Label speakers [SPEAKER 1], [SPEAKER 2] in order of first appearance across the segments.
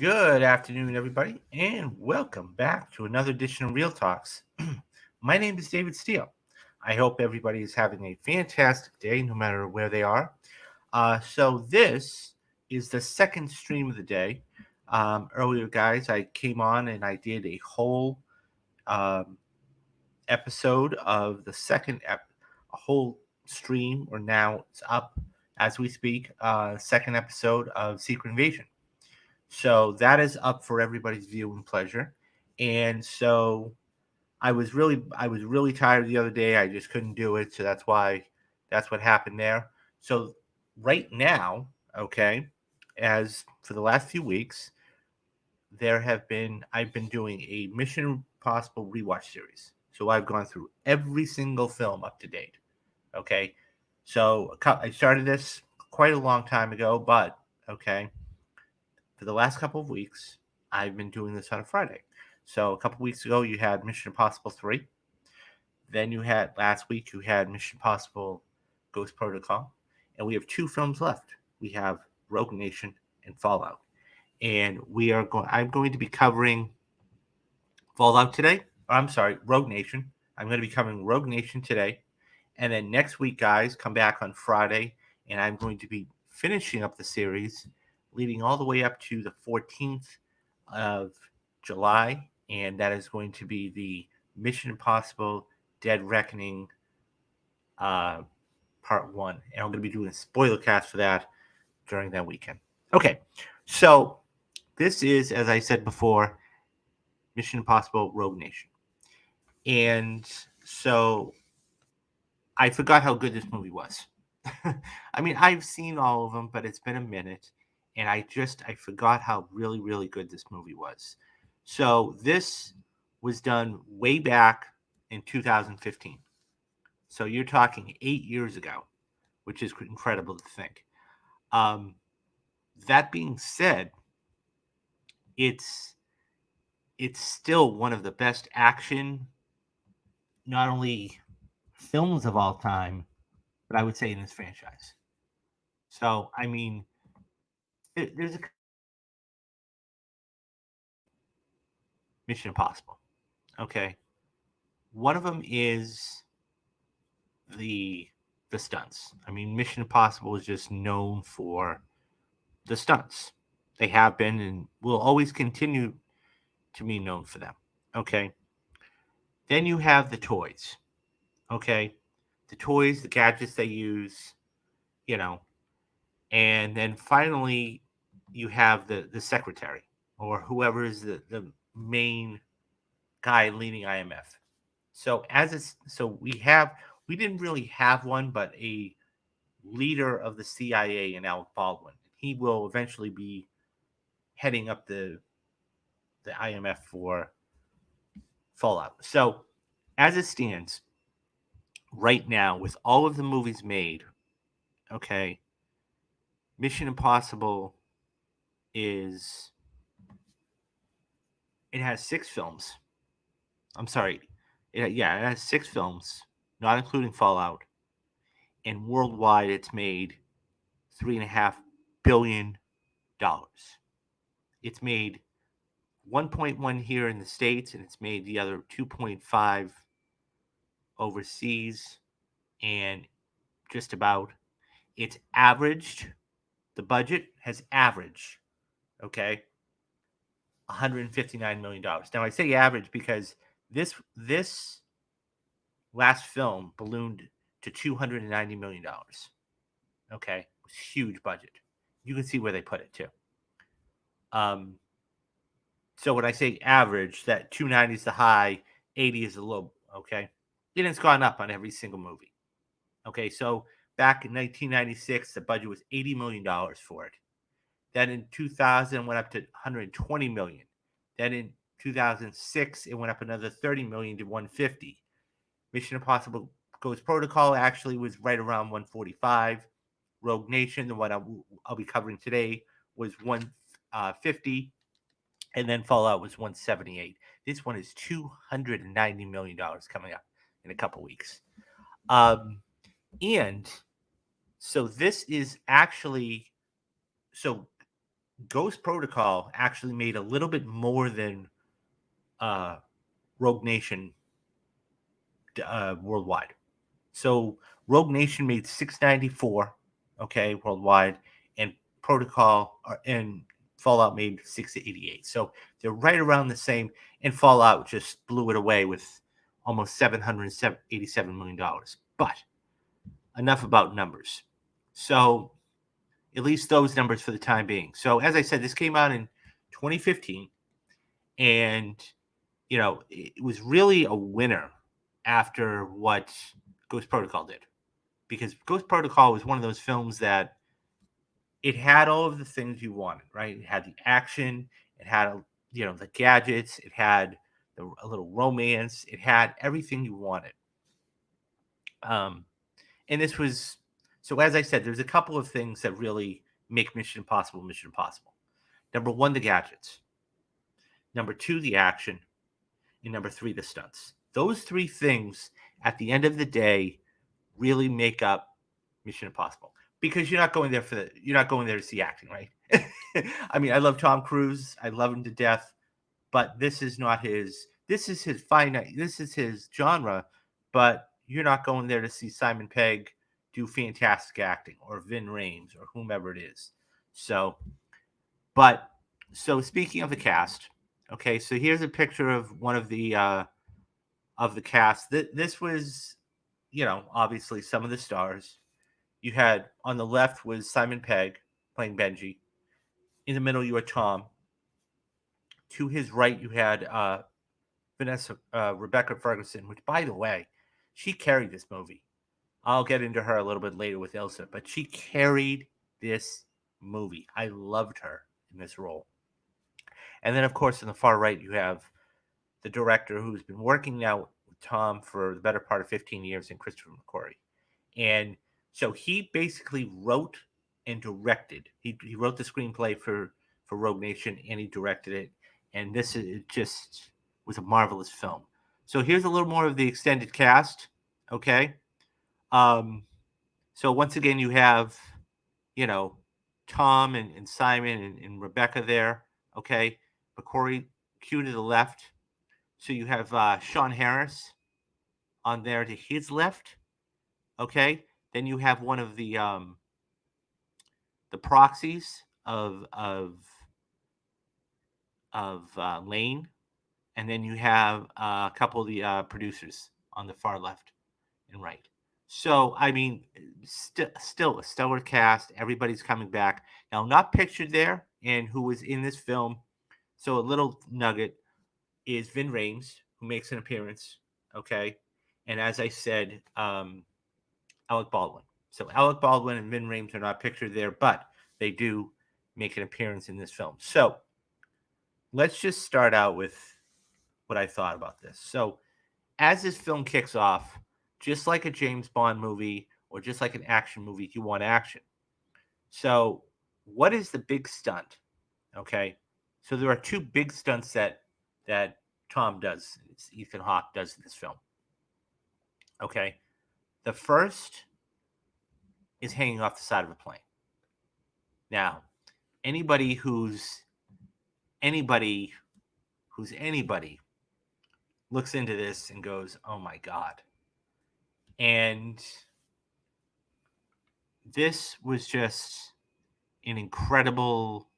[SPEAKER 1] Good afternoon, everybody, and welcome back to another edition of Real Talks. My name is David Steele. I hope everybody is having a fantastic day, no matter where they are. So this is the second stream of the day. Earlier, guys, I came on and I did a whole um, episode of the a whole stream, or now it's up as we speak. Second episode of Secret Invasion. So that is up for everybody's view and pleasure. And so I was really tired the other day. I just couldn't do it. So that's what happened there. So right now, okay, as for the last few weeks, I've been doing a Mission Impossible rewatch series. So I've gone through every single film up to date. Okay. So I started this quite a long time ago, but okay, for the last couple of weeks, I've been doing this on a Friday. So a couple of weeks ago, you had Mission Impossible 3. Then last week, you had Mission Impossible Ghost Protocol. And we have two films left. We have Rogue Nation and Fallout. And I'm going to be covering Fallout today. I'm sorry, Rogue Nation. I'm going to be covering Rogue Nation today. And then next week, guys, come back on Friday, and I'm going to be finishing up the series, leading all the way up to the 14th of July, and that is going to be the Mission Impossible Dead Reckoning uh, Part 1. And I'm going to be doing a spoiler cast for that during that weekend. Okay, so this is, as I said before, Mission Impossible Rogue Nation. And so I forgot how good this movie was. I mean, I've seen all of them, but it's been a minute, and I forgot how really really good this movie was. So this was done way back in 2015. So you're talking 8 years ago, which is incredible to think. Um, that being said, it's it's still one of the best action, not only films of all time, but I would say in this franchise. So I mean, there's a Mission Impossible. Okay, one of them is the the stunts. I mean, Mission Impossible is just known for the stunts. They have been and will always continue to be known for them. Okay. Then you have the toys. Okay. The toys, the gadgets they use, you know, and then finally you have the secretary or whoever is the main guy leading IMF. We didn't really have one, but a leader of the CIA in Alec Baldwin. He will eventually be heading up the IMF for Fallout. So as it stands right now, with all of the movies made, okay, Mission Impossible is it has 6 films. I'm sorry, it has 6 films, not including Fallout, and worldwide it's made $3.5 billion. It's made 1.1 here in the States, and it's made the other 2.5 overseas, and just about it's averaged. The budget has averaged, okay, $159 million. Now I say average because this last film ballooned to $290 million. Okay, it was huge budget. You can see where they put it too. Um, so when I say average, that 290 is the high, 80 is the low. Okay, and it's gone up on every single movie. Okay, so back in 1996, the budget was $80 million for it. Then in 2000, it went up to 120 million. Then in 2006, it went up another 30 million to 150. Mission Impossible Ghost Protocol actually was right around 145. Rogue Nation, the one I'll be covering today, was 150, and then Fallout was 178. This one is $290 million coming up in a couple weeks. And so this is actually so Ghost Protocol actually made a little bit more than uh, Rogue Nation worldwide. So Rogue Nation made 694, okay, worldwide, and Protocol and Fallout made 688. So they're right around the same, and Fallout just blew it away with almost $787 million. But enough about numbers. So at least those numbers for the time being. So as I said, this came out in 2015, and it was really a winner after what Ghost Protocol did, because Ghost Protocol was one of those films that it had all of the things you wanted, right? It had the action, it had the gadgets, it had a little romance, it had everything you wanted. Um, and this was so. As I said, there's a couple of things that really make Mission Impossible Mission Impossible. Number one, the gadgets. Number two, the action. And number three, the stunts. Those three things, at the end of the day, really make up Mission Impossible, because you're not going there to see acting, right? I mean, I love Tom Cruise, I love him to death, but this is not his. This is his finite. This is his genre, but you're not going there to see Simon Pegg do fantastic acting, or Vin Rames, or whomever it is. So, but so speaking of the cast, okay, so here's a picture of one of the cast. This was, obviously some of the stars. You had on the left was Simon Pegg playing Benji. In the middle, you had Tom. To his right, you had Rebecca Ferguson, which, by the way, she carried this movie. I'll get into her a little bit later with Ilsa, but she carried this movie. I loved her in this role. And then, of course, in the far right, you have the director who's been working now with Tom for the better part of 15 years, in Christopher McQuarrie. And so he basically wrote and directed. He wrote the screenplay for Rogue Nation, and he directed it. And this is just was a marvelous film. So here's a little more of the extended cast. Okay. Um, so once again, you have, you know, Tom and Simon and Rebecca there. Okay. McQuarrie, cue to the left. So you have Sean Harris on there to his left. Okay. Then you have one of the proxies of Lane, and then you have a couple of the producers on the far left and right. So I mean, still a stellar cast. Everybody's coming back now. Not pictured there, and who was in this film. So a little nugget is Vin Rames, who makes an appearance. Okay, and as I said, Alec Baldwin. So Alec Baldwin and Vin Rames are not pictured there, but they do make an appearance in this film. So let's just start out with what I thought about this. So as this film kicks off, just like a James Bond movie or just like an action movie, you want action. So what is the big stunt? Okay. So there are two big stunts that Tom does. It's Ethan Hawke does in this film. Okay. The first is hanging off the side of a plane. Now, anybody anybody who's anybody looks into this and goes, "Oh my god." And this was just an incredible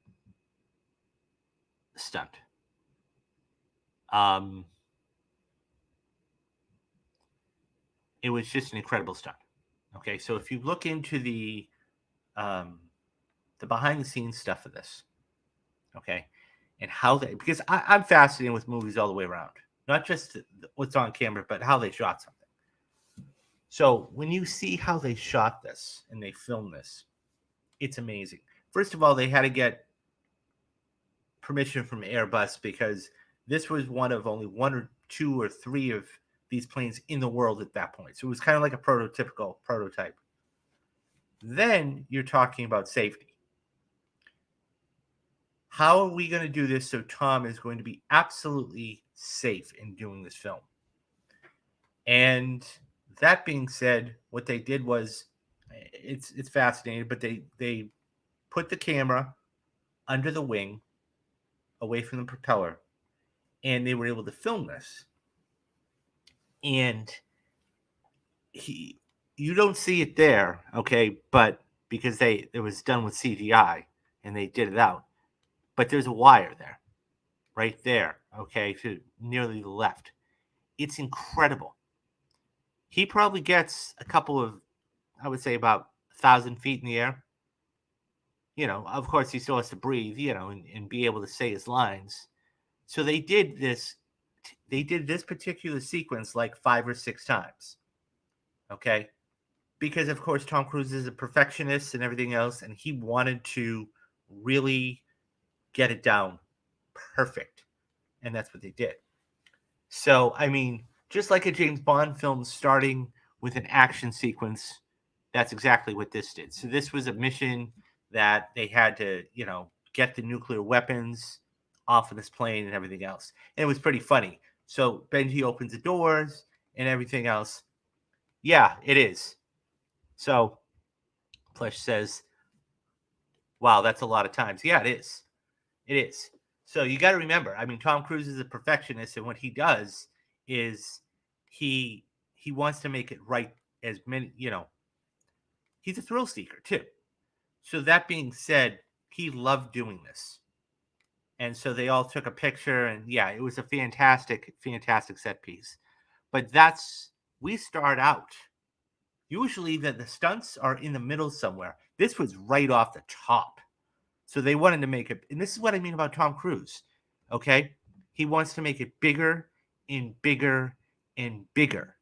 [SPEAKER 1] stunt. Um, it was just an incredible stunt. Okay, so if you look into um, the behind the scenes stuff of this, okay, and how they, because I'm fascinated with movies all the way around, not just what's on camera, but how they shot something. So when you see how they shot this and they filmed this, it's amazing. First of all, they had to get permission from Airbus, because this was one of only one or two or three of these planes in the world at that point. So it was kind of like a prototypical prototype. Then you're talking about safety. How are we going to do this so Tom is going to be absolutely safe in doing this film? And that being said, what they did was, it's fascinating, but they put the camera under the wing, away from the propeller, and they were able to film this. And he, you don't see it there, okay, but because it was done with CGI and they did it out, but there's a wire there, right there, okay, to nearly the left. It's incredible. He probably gets a couple of, I would say, about 1,000 feet in the air. Of course, he still has to breathe, and be able to say his lines. So they did this. They did this particular sequence like 5 or 6 times. Okay, because of course Tom Cruise is a perfectionist and everything else, and he wanted to really get it down perfect, and that's what they did. So I mean, just like a James Bond film starting with an action sequence, that's exactly what this did. So this was a mission that they had to, get the nuclear weapons off of this plane and everything else. And it was pretty funny. So Benji opens the doors and everything else. Yeah, it is. So Plush says, wow, that's a lot of times. Yeah, it is. It is. So you got to remember, I mean, Tom Cruise is a perfectionist, and what he does is he he wants to make it right as many, he's a thrill seeker too. So that being said, he loved doing this. And so they all took a picture, and yeah, it was a fantastic, fantastic set piece. But we start out. Usually the stunts are in the middle somewhere. This was right off the top. So they wanted to make it, and this is what I mean about Tom Cruise. Okay? He wants to make it bigger and bigger and bigger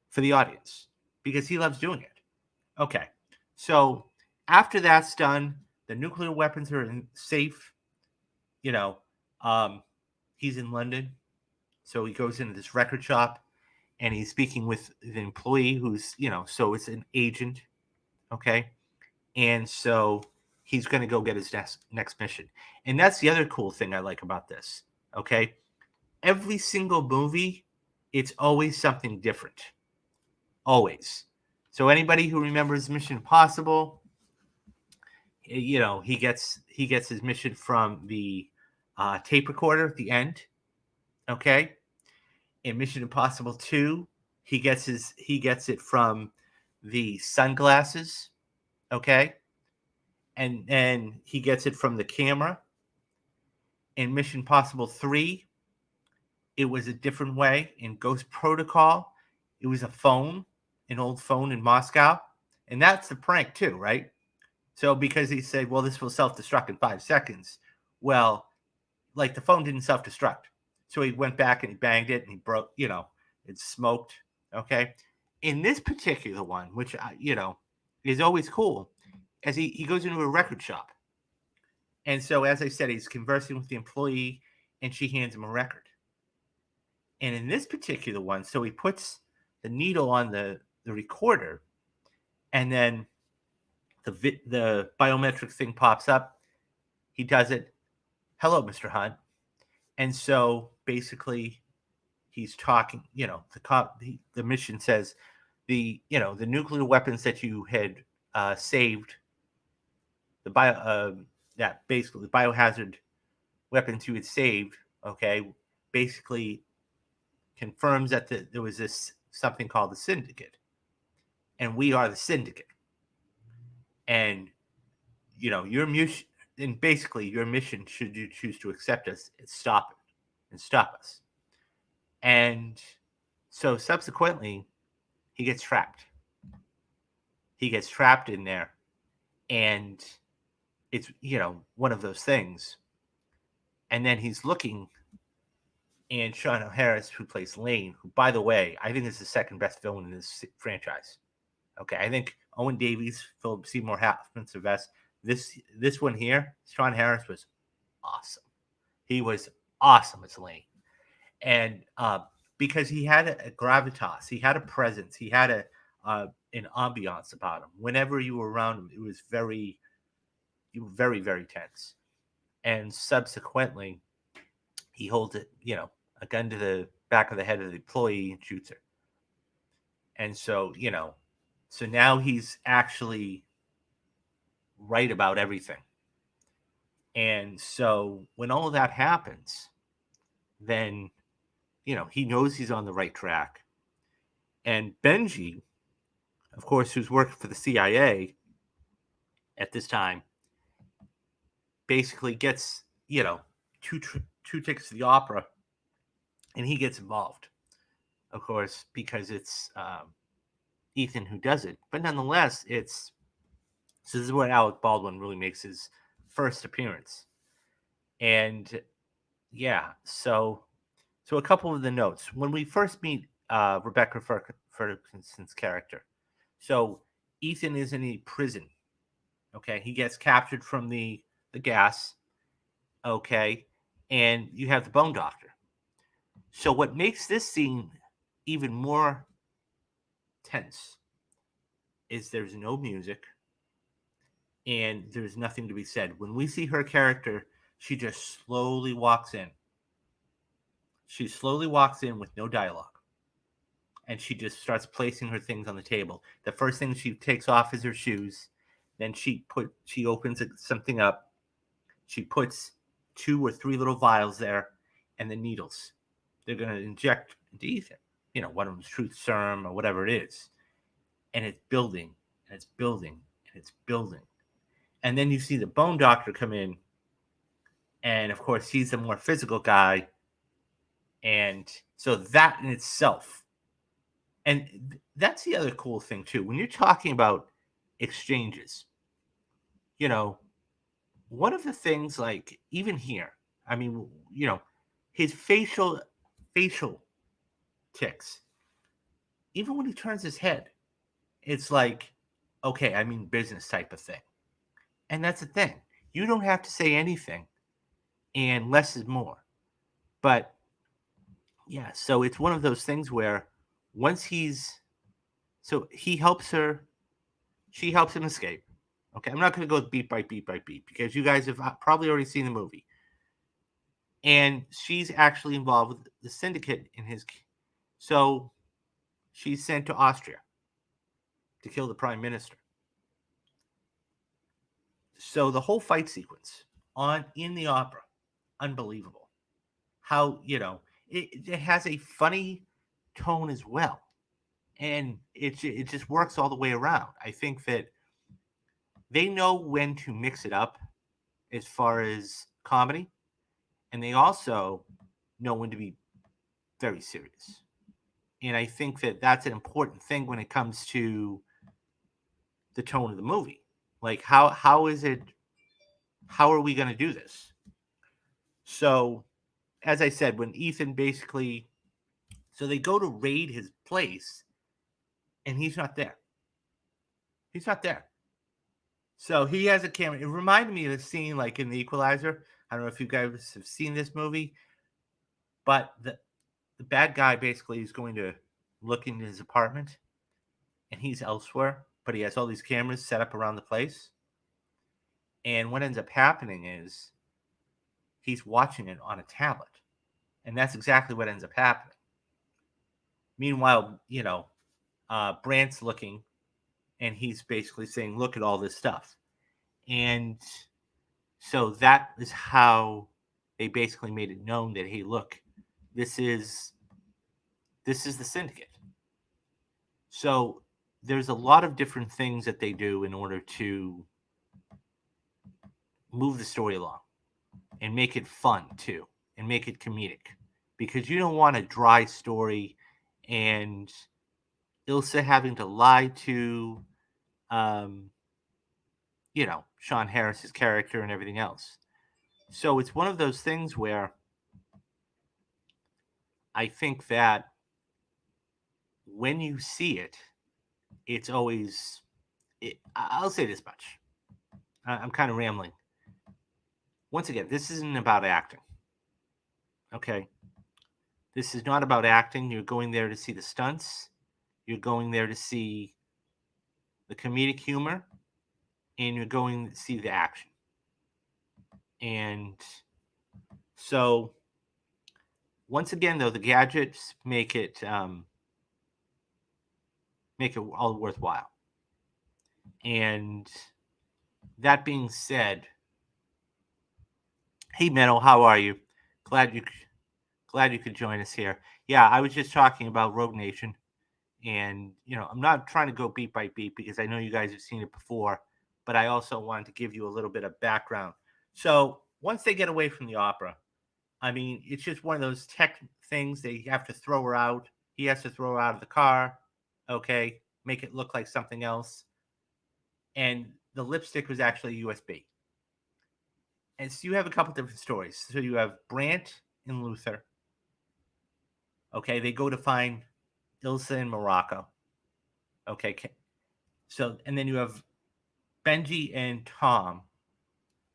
[SPEAKER 1] for the audience because he loves doing it. Okay. So after that's done, the nuclear weapons are safe. You know, um, he's in London, so he goes into this record shop and he's speaking with the employee who's, so it's an agent. Okay. And so he's going to go get his next mission. And that's the other cool thing I like about this. Okay. Every single movie, it's always something different. Always. So anybody who remembers Mission Impossible, he gets his mission from the tape recorder at the end. Okay. In Mission Impossible 2, he gets it from the sunglasses. Okay. And then he gets it from the camera. In Mission Impossible 3, it was a different way. In Ghost Protocol, it was a phone, an old phone in Moscow. And that's the prank too, right? So because he said, well, this will self-destruct in 5 seconds. Well, like the phone didn't self-destruct. So he went back and he banged it and he broke, it smoked. Okay. In this particular one, which, is always cool, as he goes into a record shop. And so, as I said, he's conversing with the employee and she hands him a record. And in this particular one, so he puts the needle on the recorder, and then the biometric thing pops up. He does it. Hello, Mr. Hunt. And so basically, he's talking. The mission says the nuclear weapons that you had saved, that basically the biohazard weapons you had saved. Okay, basically confirms that there was this something called the Syndicate, and we are the Syndicate. And your mission, and basically your mission, should you choose to accept us, is stop us. And so subsequently, he gets trapped. He gets trapped in there, and it's one of those things. And then he's looking, and Sean Harris, who plays Lane, who, by the way, I think is the second best villain in this franchise. Okay, I think Owen Davies, Philip Seymour Hoffman's the best. This one here, Sean Harris was awesome. He was awesome as Lane, and because he had a gravitas, he had a presence, he had an ambiance about him. Whenever you were around him, it was you were very, very tense. And subsequently, he holds a gun to the back of the head of the employee and shoots her. And so so now he's actually right about everything. And so when all of that happens, then, he knows he's on the right track. And Benji, of course, who's working for the CIA at this time, basically gets, two tickets to the opera, and he gets involved, of course, because it's Ethan who does it. But nonetheless, so this is where Alec Baldwin really makes his first appearance. And yeah, so a couple of the notes. When we first meet Rebecca Ferguson's character, so Ethan is in a prison. Okay, he gets captured from the gas. Okay, and you have the Bone Doctor. So what makes this scene even more tense is there's no music and there's nothing to be said. When we see her character, she just slowly walks in. She slowly walks in with no dialogue. And she just starts placing her things on the table. The first thing she takes off is her shoes. Then she opens something up. She puts 2 or 3 little vials there, and the needles. They're going to inject into Ethan. One of them's truth serum or whatever it is. And it's building, and it's building, and it's building. And then you see the Bone Doctor come in, and of course he's a more physical guy. And so that in itself, and that's the other cool thing too. When you're talking about exchanges, you know, one of the things, like, even here, I mean, his facial ticks, even when he turns his head, it's like, okay, I mean business type of thing. And that's the thing. You don't have to say anything, and less is more. But yeah, so it's one of those things where once he helps her, she helps him escape. Okay, I'm not going to go beat by beat by beat because you guys have probably already seen the movie. And she's actually involved with the syndicate in his. So she's sent to Austria to kill the prime minister. So the whole fight sequence in the opera, unbelievable. How it has a funny tone as well, and it just works all the way around. I think that they know when to mix it up as far as comedy, and they also know when to be very serious. And I think that that's an important thing when it comes to the tone of the movie. Like, how is it? How are we going to do this? So, as I said, when Ethan basically, so they go to raid his place, and he's not there. He's not there. So he has a camera. It reminded me of the scene like in The Equalizer. I don't know if you guys have seen this movie, but the bad guy basically is going to look in his apartment, and he's elsewhere, but he has all these cameras set up around the place. And what ends up happening is he's watching it on a tablet. And that's exactly what ends up happening. Meanwhile, Brant's looking, and he's basically saying, look at all this stuff. And so that is how they basically made it known that, hey, look, this is the syndicate. So there's a lot of different things that they do in order to move the story along and make it fun too, and make it comedic, because you don't want a dry story and Ilsa having to lie to um, Sean Harris's character and everything else. So it's one of those things where I think that when you see it, it's always. I'll say this much. I'm kind of rambling. Once again, this isn't about acting. Okay, this is not about acting. You're going there to see the stunts. You're going there to see the comedic humor, and you're going to see the action. And so, once again, though, the gadgets make it all worthwhile. And that being said, Hey, Meadow, how are you? Glad you glad you could join us here. Yeah, I was just talking about Rogue Nation, and I'm not trying to go beat by beat because I know you guys have seen it before, but I also wanted to give you a little bit of background. So once they get away from the opera, I mean, it's just one of those tech things. They have to throw her out. He has to throw her out of the car. Okay, make it look like something else. And the lipstick was actually USB. And so you have a couple different stories. So you have Brant and Luther. Okay, they go to find Ilsa in Morocco. Okay, so and then you have Benji and Tom.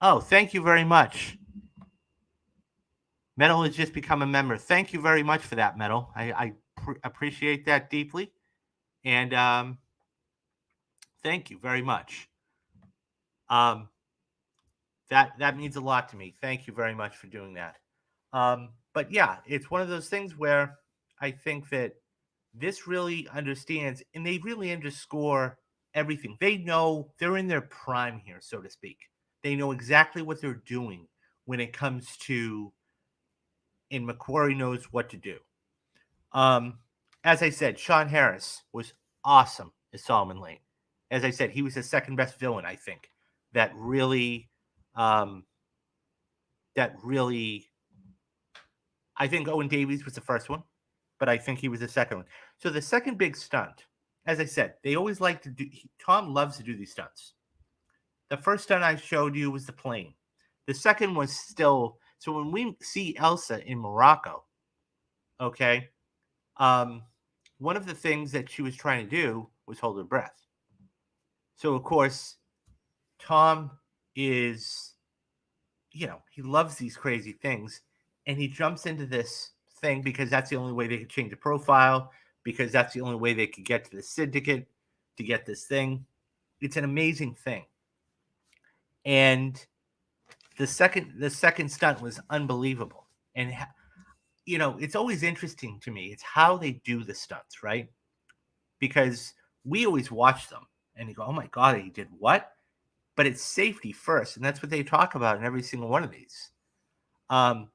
[SPEAKER 1] Oh, thank you very much. Metal has just become a member. Thank you very much for that, Metal. I appreciate that deeply, and thank you very much. Um, that means a lot to me. Thank you very much for doing that. But yeah, it's one of those things where I think that this really understands and they really underscore everything. They know they're in their prime here, so to speak. They know exactly what they're doing when it comes to, and McQuarrie knows what to do. Um, as I said, Sean Harris was awesome as Solomon Lane. As I said, he was the second best villain, I think. That really, um, that really, I think Owen Davies was the first one, but I think he was the second one. So the second big stunt, as I said, they always like to do. Tom loves to do these stunts. The first stunt I showed you was the plane. The second was still so when we see Elsa in Morocco, okay, um, one of the things that she was trying to do was hold her breath. So of course, Tom is, he loves these crazy things, and he jumps into this thing because that's the only way they could change the profile, because that's the only way they could get to the syndicate to get this thing. It's an amazing thing, and the second stunt was unbelievable, and it's always interesting to me. It's how they do the stunts, right? Because we always watch them and you go, "Oh my god, he did what?" But it's safety first, and that's what they talk about in every single one of these. Um,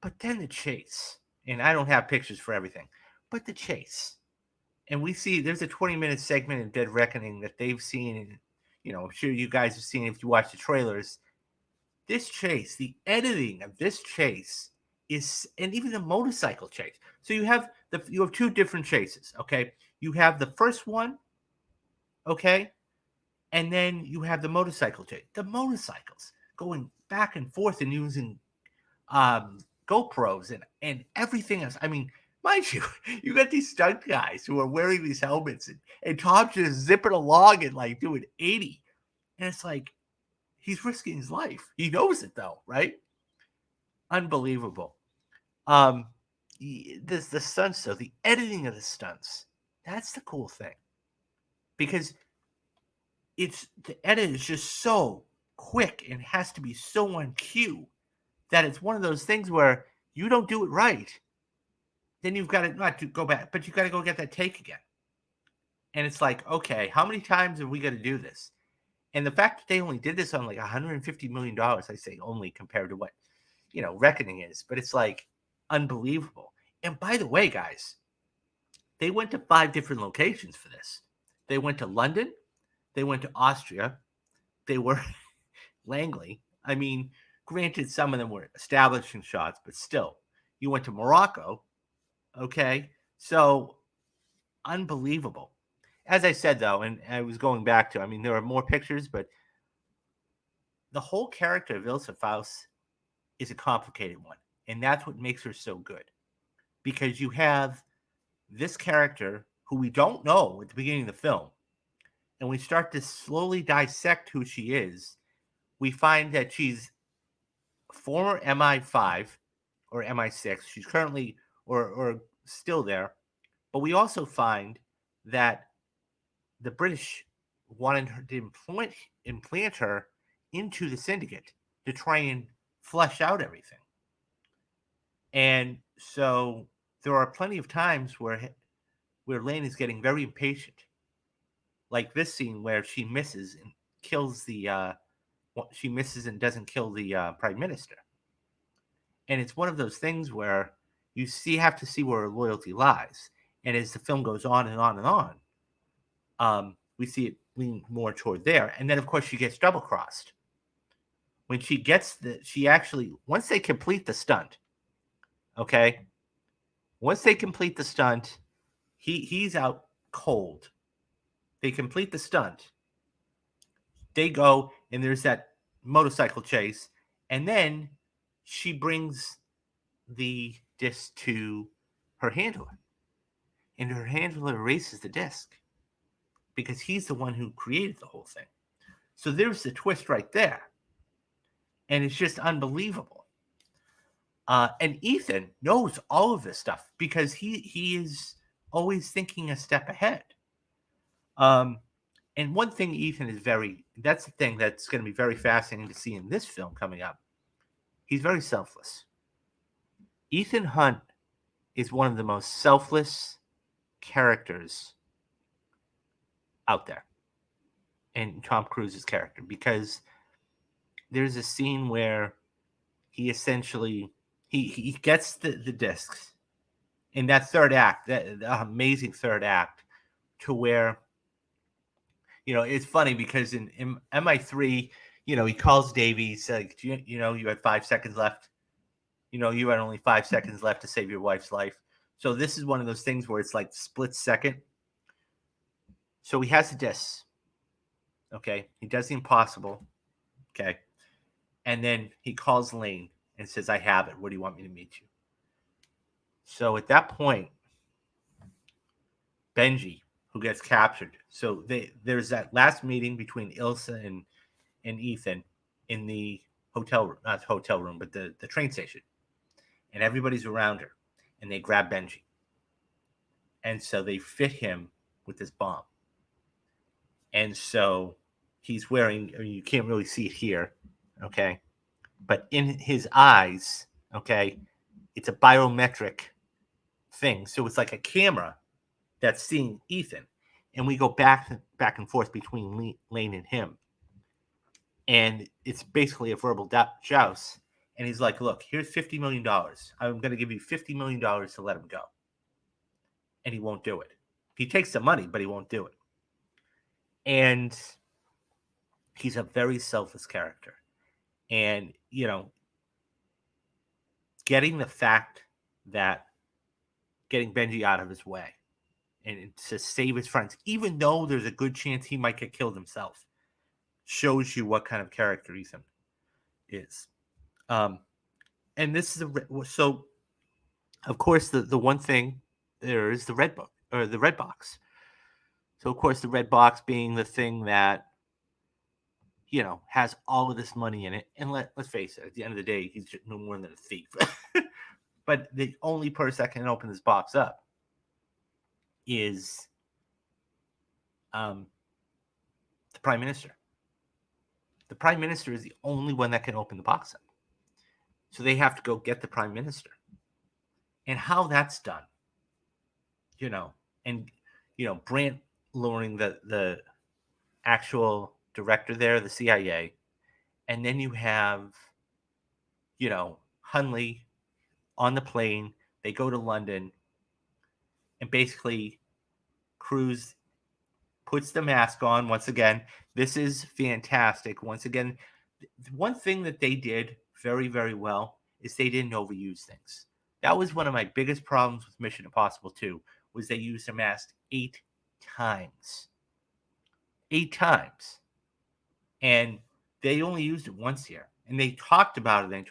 [SPEAKER 1] but then the chase, and I don't have pictures for everything, but the chase, and we see there's a 20-minute segment in Dead Reckoning that they've seen, and I'm sure you guys have seen if you watch the trailers. This chase, the editing of this chase is, and even the motorcycle chase. So you have two different chases. Okay, you have the first one. Okay, and then you have the motorcycle chase. The motorcycles going back and forth and using GoPros and everything else. I mean, mind you, you got these stunt guys who are wearing these helmets and Tom's just zipping along and like doing 80. And it's like, he's risking his life. He knows it though, right? Unbelievable. Um, the stunts though, the editing of the stunts, that's the cool thing because the edit is just so quick and has to be so on cue that it's one of those things where you don't do it right, then you've got to not to go back, but you got to go get that take again. And it's like, okay, how many times are we going to do this? And the fact that they only did this on like $150 million, I say only compared to what Reckoning is, but it's like unbelievable. And by the way, guys, they went to 5 different locations for this. They went to London, they went to Austria, they were Langley. I mean, granted, some of them were establishing shots, but still, you went to Morocco. Okay, so unbelievable. As I said though, and I was going back to, I mean, there are more pictures, but the whole character of Ilsa Faust is a complicated one, and that's what makes her so good. Because you have this character who we don't know at the beginning of the film, and we start to slowly dissect who she is. We find that she's former MI5 or MI6. She's currently or still there, but we also find that the British wanted her to implant her into the syndicate to try and flesh out everything. And so there are plenty of times where Lane is getting very impatient, like this scene where she misses and kills the she misses and doesn't kill the prime minister. And it's one of those things where have to see where her loyalty lies. And as the film goes on and on and on, we see it lean more toward there. And then, of course, she gets double crossed. When she actually, once they complete the stunt, okay? Once they complete the stunt, he's out cold. They complete the stunt. They go, and there's that motorcycle chase. And then she brings the disc to her handler. And her handler erases the disc because he's the one who created the whole thing. So there's the twist right there. And it's just unbelievable. And Ethan knows all of this stuff because he is always thinking a step ahead. And one thing Ethan is that's the thing that's going to be very fascinating to see in this film coming up. He's very selfless. Ethan Hunt is one of the most selfless characters out there. And Tom Cruise's character, because there's a scene where he essentially he gets the discs in that third act, that amazing third act, to where it's funny because in MI3, he calls Davey, he's like, you had 5 seconds left. You had only 5 seconds left to save your wife's life. So this is one of those things where it's like split second. So he has the discs. Okay. He does the impossible. Okay. And then he calls Lane and says, I have it. Where do you want me to meet you? So at that point, Benji, who gets captured. So there's that last meeting between Ilsa and Ethan in the not hotel room, but the train station. And everybody's around her. And they grab Benji. And so they fit him with this bomb. And so he's wearing, you can't really see it here, okay? But in his eyes, okay, it's a biometric thing. So it's like a camera that's seeing Ethan. And we go back and forth between Lane and him. And it's basically a verbal joust. And he's like, look, here's $50 million. I'm going to give you $50 million to let him go. And he won't do it. He takes the money, but he won't do it. And he's a very selfless character. And, getting the fact that getting Benji out of his way and to save his friends, even though there's a good chance he might get killed himself, shows you what kind of character Ethan is. And this is so, of course, the one thing there is the red book or the red box. So, of course, the red box being the thing that, has all of this money in it. And let's face it, at the end of the day, he's no more than a thief. But the only person that can open this box up is the Prime Minister. The Prime Minister is the only one that can open the box up. So they have to go get the Prime Minister. And how that's done, and, Brandt luring the actual director there, the CIA. And then you have, Hunley on the plane. They go to London. And basically, Cruise puts the mask on once again. This is fantastic. Once again, one thing that they did very, very well is they didn't overuse things. That was one of my biggest problems with Mission Impossible 2, was they used the mask 8 times. 8 times. And they only used it once here. And they talked about it, and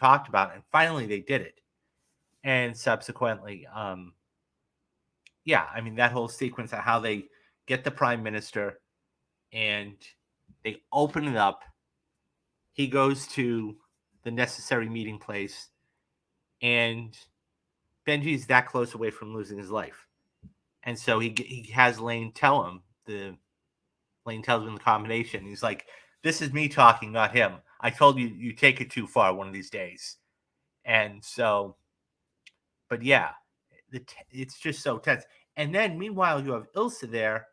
[SPEAKER 1] finally they did it. And subsequently, that whole sequence of how they get the Prime Minister and they open it up. He goes to the necessary meeting place, and Benji's that close away from losing his life. And so he has Lane tell him, Lane tells him the combination. He's like, this is me talking, not him. I told you, you take it too far one of these days. And so, but yeah, it's just so tense. And then meanwhile, you have Ilsa there,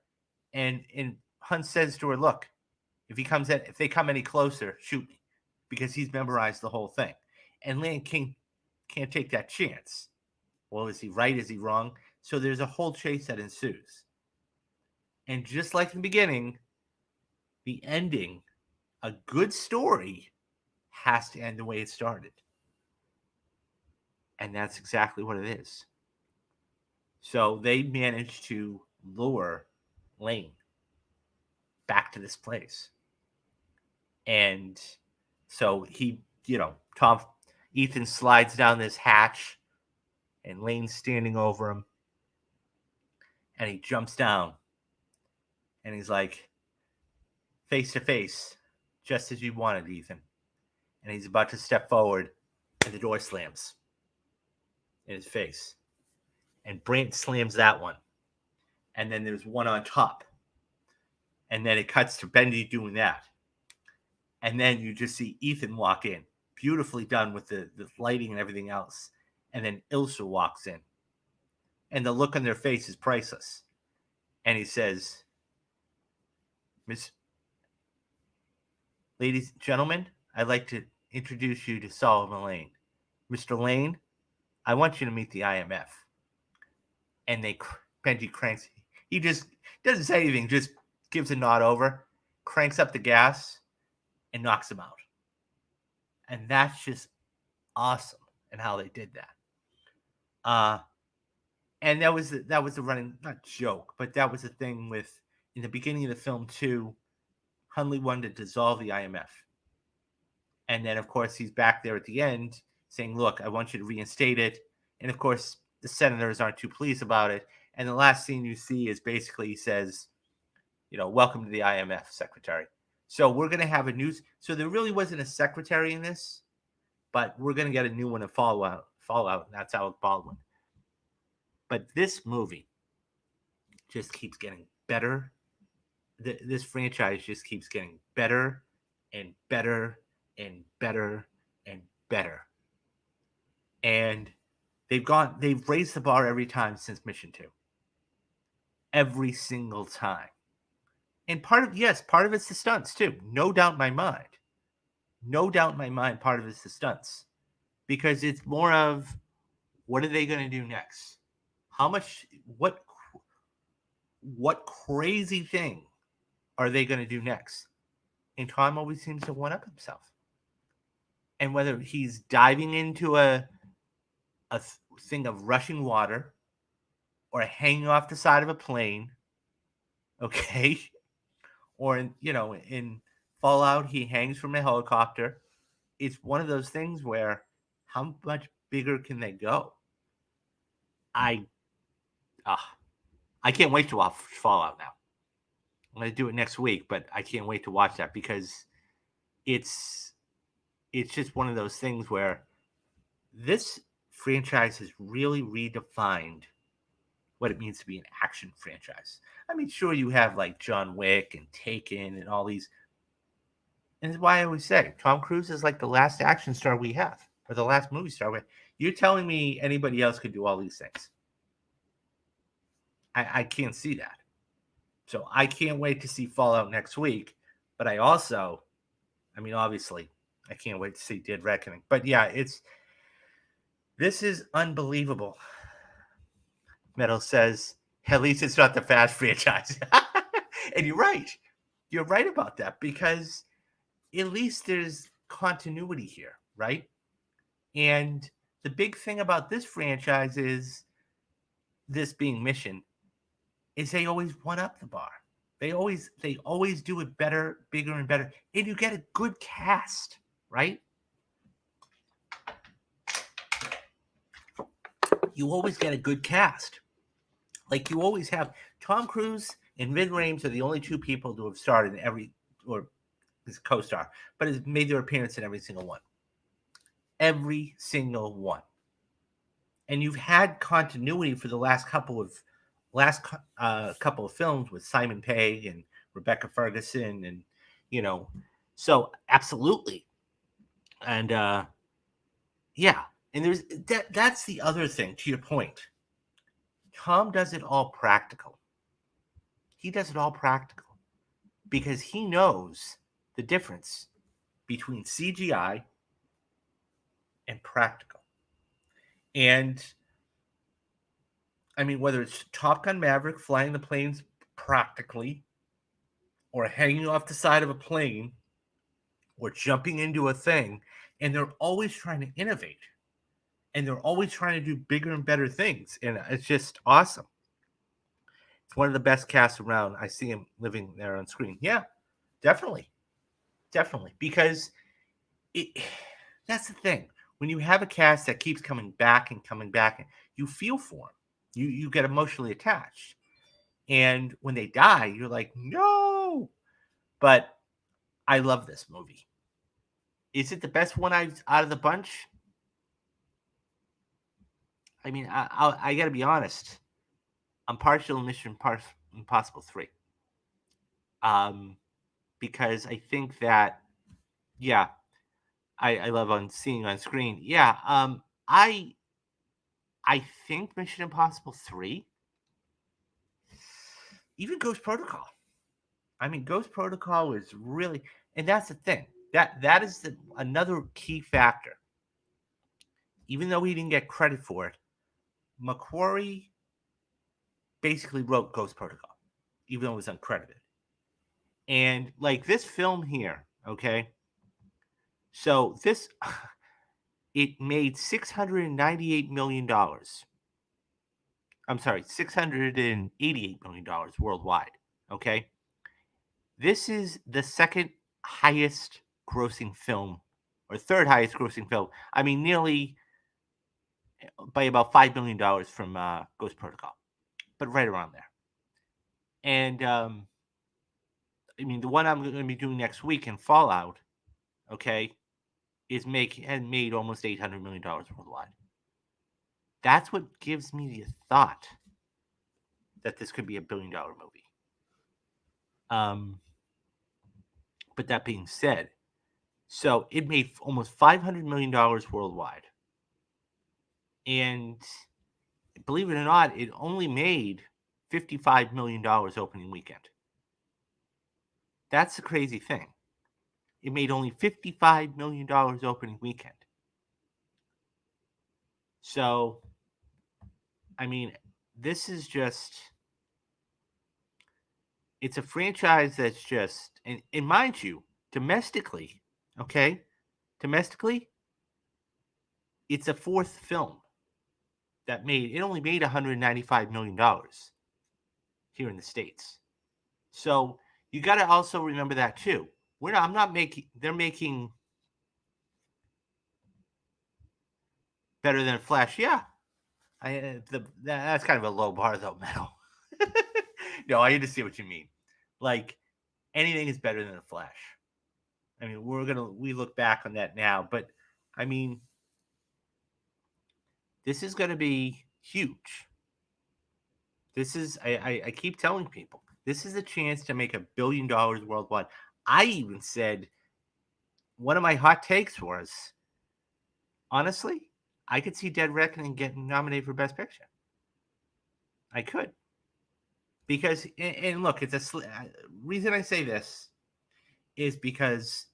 [SPEAKER 1] and Hunt says to her, look, if they come any closer, shoot me, because he's memorized the whole thing. And Land King Can't take that chance. Well, is he right? Is he wrong? So there's a whole chase that ensues. And just like in the beginning, the ending, a good story has to end the way it started. And that's exactly what it is. So they managed to lure Lane back to this place. And so Ethan slides down this hatch, and Lane's standing over him. And he jumps down. And he's like, face to face, just as you wanted, Ethan. And he's about to step forward, and the door slams in his face. And Brant slams that one. And then there's one on top. And then it cuts to Bendy doing that. And then you just see Ethan walk in, beautifully done with the lighting and everything else. And then Ilsa walks in. And the look on their face is priceless. And he says, ladies and gentlemen, I'd like to introduce you to Solomon Lane. Mr. Lane, I want you to meet the IMF. And Benji cranks. He just doesn't say anything, just gives a nod over, cranks up the gas, and knocks him out. And that's just awesome and how they did that. And that was the running, not joke, but that was the thing with, in the beginning of the film too, Hundley wanted to dissolve the IMF. And then, of course, he's back there at the end saying, look, I want you to reinstate it. And, of course, the senators aren't too pleased about it. And the last scene you see is basically he says, welcome to the IMF, secretary. So we're going to have a new... So there really wasn't a secretary in this, but we're going to get a new one in Fallout, and that's Alec Baldwin. But this movie just keeps getting better. This franchise just keeps getting better and better and better and better. And they've raised the bar every time since Mission 2. Every single time. And part of it's the stunts too. No doubt in my mind. Part of it's the stunts. Because it's more of, what are they going to do next? What crazy thing are they going to do next? And Tom always seems to one-up himself. And whether he's diving into a thing of rushing water, or hanging off the side of a plane, okay, or in Fallout he hangs from a helicopter. It's one of those things where, how much bigger can they go? I can't wait to watch Fallout now. I'm going to do it next week, but I can't wait to watch that, because it's just one of those things where this franchise has really redefined what it means to be an action franchise. I mean, sure, you have like John Wick and Taken and all these. And that's why I always say Tom Cruise is like the last action star we have, or the last movie star we have. You're telling me anybody else could do all these things? I can't see that. So I can't wait to see Fallout next week. But obviously, I can't wait to see Dead Reckoning. But yeah, this is unbelievable. Metal says, at least it's not the Fast franchise. And you're right. You're right about that, because at least there's continuity here, right? And the big thing about this franchise is, this being Mission, is they always one up the bar. They always do it better, bigger, and better. And you get a good cast, right? You always get a good cast. Like you always have. Tom Cruise and Ving Rhames are the only two people to have starred in every, or his co-star, but has made their appearance in every single one. Every single one. And you've had continuity for the last couple of films with Simon Pegg and Rebecca Ferguson, and so absolutely. And yeah, and there's that's the other thing, to your point. Tom does it all practical. He does it all practical because he knows the difference between CGI and practical. And I mean, whether it's Top Gun Maverick flying the planes practically, or hanging off the side of a plane, or jumping into a thing, and they're always trying to innovate, and they're always trying to do bigger and better things, and it's just awesome. It's one of the best casts around. I see him living there on screen. Yeah, definitely, definitely, because it. That's the thing. When you have a cast that keeps coming back and coming back, you feel for them. You get emotionally attached, and when they die, you're like, no. But I love this movie. Is it the best one out of the bunch? I mean, I got to be honest. I'm partial to Mission Impossible 3. Um, because I think that, yeah, I love on seeing on screen. Yeah, I think Mission Impossible 3, even Ghost Protocol. I mean, Ghost Protocol is really, and that's the thing. That is another key factor. Even though he didn't get credit for it, McQuarrie basically wrote Ghost Protocol, even though it was uncredited. And like this film here, okay. So this, it made $698 million. I'm sorry, $688 million worldwide. Okay, this is the second highest grossing film, or third highest grossing film. I mean, nearly by about $5 million from Ghost Protocol, but right around there. And I mean, the one I'm going to be doing next week in Fallout, okay, had made almost $800 million worldwide. That's what gives me the thought that this could be a $1 billion movie. But that being said, so it made almost $500 million worldwide, and believe it or not, it only made $55 million opening weekend. That's the crazy thing. It made only $55 million opening weekend. So, I mean, this is just, it's a franchise that's just, and mind you, domestically, okay, domestically, it's a fourth film that it only made $195 million here in the States. So you got to also remember that too. I'm not making, they're making better than Flash. Yeah. That's kind of a low bar though, Metal. No, I understand what you mean. Like, anything is better than a Flash. I mean, we look back on that now, but I mean, this is going to be huge. This is, I keep telling people, this is a chance to make $1 billion worldwide. I even said, one of my hot takes was, honestly, I could see Dead Reckoning getting nominated for Best Picture. I could. Because, and look, it's reason I say this is because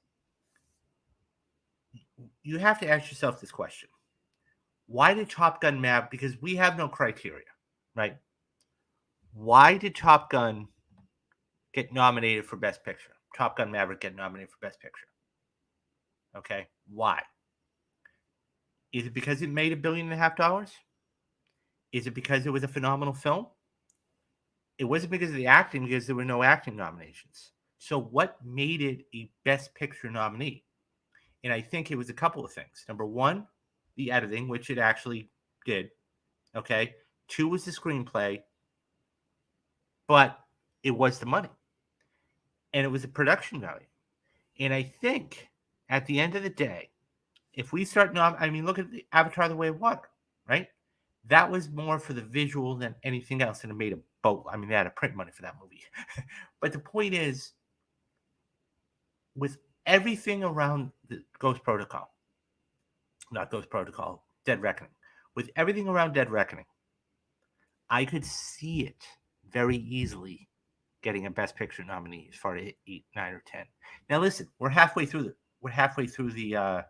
[SPEAKER 1] you have to ask yourself this question. Why did Top Gun Maverick, because we have no criteria, right? Why did Top Gun get nominated for Best Picture? Top Gun Maverick get nominated for Best Picture. Okay, why? Is it because it made $1.5 billion? Is it because it was a phenomenal film? It wasn't because of the acting, because there were no acting nominations. So what made it a Best Picture nominee? And I think it was a couple of things. Number one, the editing, which it actually did. Okay. Two was the screenplay, but it was the money. And it was the production value. And I think at the end of the day, if we start, I mean, look at the Avatar: The Way of Water, right? That was more for the visual than anything else, and it made a boat. I mean, they had to print money for that movie. But the point is, with everything around the Ghost Protocol, not Ghost Protocol, Dead Reckoning, with everything around Dead Reckoning, I could see it very easily getting a Best Picture nominee as far as 8, 9, or 10. Now, listen, we're halfway through the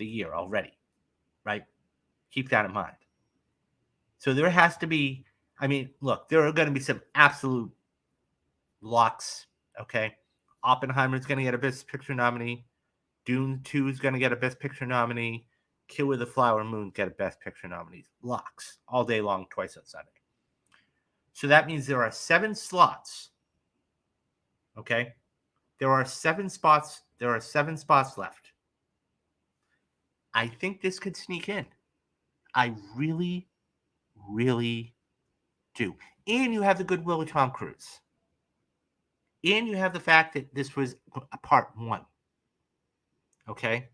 [SPEAKER 1] year already, right? Keep that in mind. So there has to be, I mean, look, there are going to be some absolute locks, okay? Oppenheimer's going to get a Best Picture nominee. Dune 2 is going to get a Best Picture nominee. Kill with the Flower Moon get a Best Picture nominee. Locks all day long, twice on Sunday. So that means there are 7 slots. Okay? There are 7 spots. There are 7 spots left. I think this could sneak in. I really, really do. And you have the goodwill of Tom Cruise. And you have the fact that this was a part 1. Okay?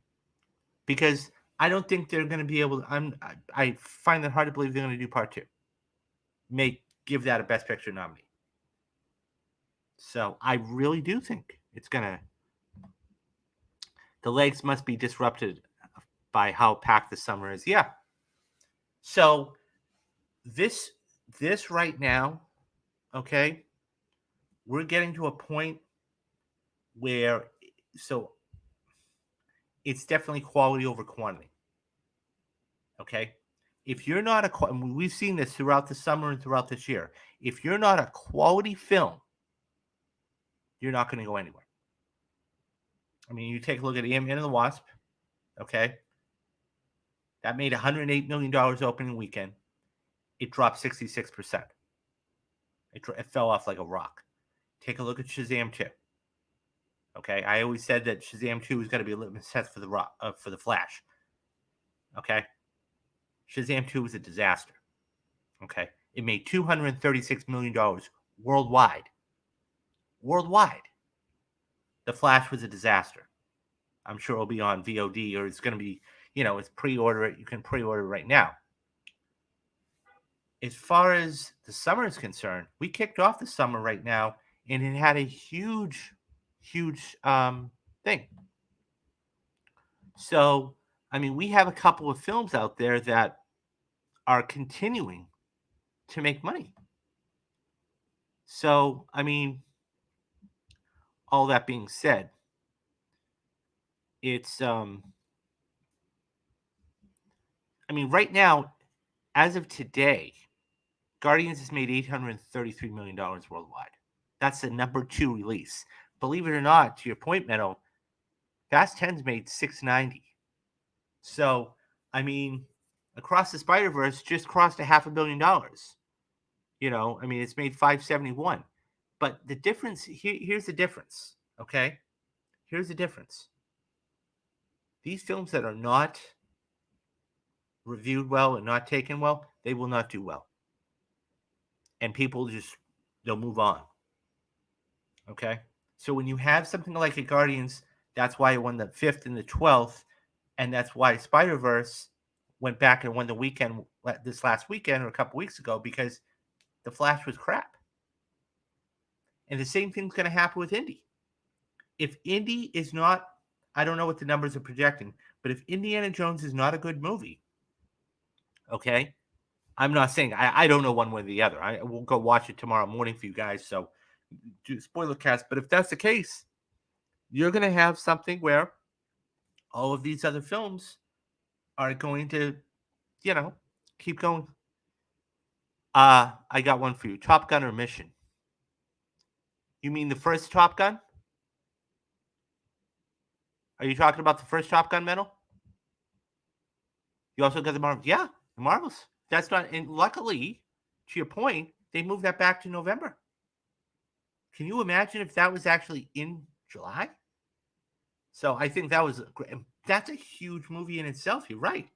[SPEAKER 1] Because I don't think they're going to be able to. I find it hard to believe they're going to do part 2. Give that a Best Picture nominee. So I really do think it's going to. The legs must be disrupted by how packed the summer is. Yeah. So this right now, okay, we're getting to a point where it's definitely quality over quantity. Okay? If you're not we've seen this throughout the summer and throughout this year. If you're not a quality film, you're not going to go anywhere. I mean, you take a look at Ant-Man and the Wasp, okay? That made $108 million opening weekend. It dropped 66%. It fell off like a rock. Take a look at Shazam 2. Okay, I always said that Shazam 2 was going to be a litmus test for the Flash. Okay, Shazam 2 was a disaster. Okay, it made $236 million worldwide. Worldwide. The Flash was a disaster. I'm sure it'll be on VOD, or it's going to be, it's pre-order it. You can pre-order it right now. As far as the summer is concerned, we kicked off the summer right now, and it had a huge thing. So, I mean, we have a couple of films out there that are continuing to make money. So, I mean, all that being said, it's I mean, right now, as of today, Guardians has made $833 million worldwide. That's the number 2 release. Believe it or not, to your point, Meadow, Fast 10's made $690. So, I mean, Across the Spider-Verse just crossed $500 million. I mean, it's made $571. But the difference, here's the difference, okay? Here's the difference. These films that are not reviewed well and not taken well, they will not do well. And people they'll move on. Okay? So when you have something like a Guardians, that's why it won the 5th and the 12th, and that's why Spider-Verse went back and won the weekend this last weekend or a couple weeks ago, because the Flash was crap. And the same thing's going to happen with Indy. If Indy is not, I don't know what the numbers are projecting, but if Indiana Jones is not a good movie, okay, I'm not saying, I don't know one way or the other. I will go watch it tomorrow morning for you guys, so do spoiler cast. But if that's the case, you're going to have something where all of these other films are going to, keep going. I got one for you. Top Gun or Mission? You mean the first Top Gun? Are you talking about the first Top Gun, Metal? You also got the Marvels. Yeah, the Marvels. That's not, and luckily, to your point, they moved that back to November. Can you imagine if that was actually in July? So I think that's a huge movie in itself. You're right.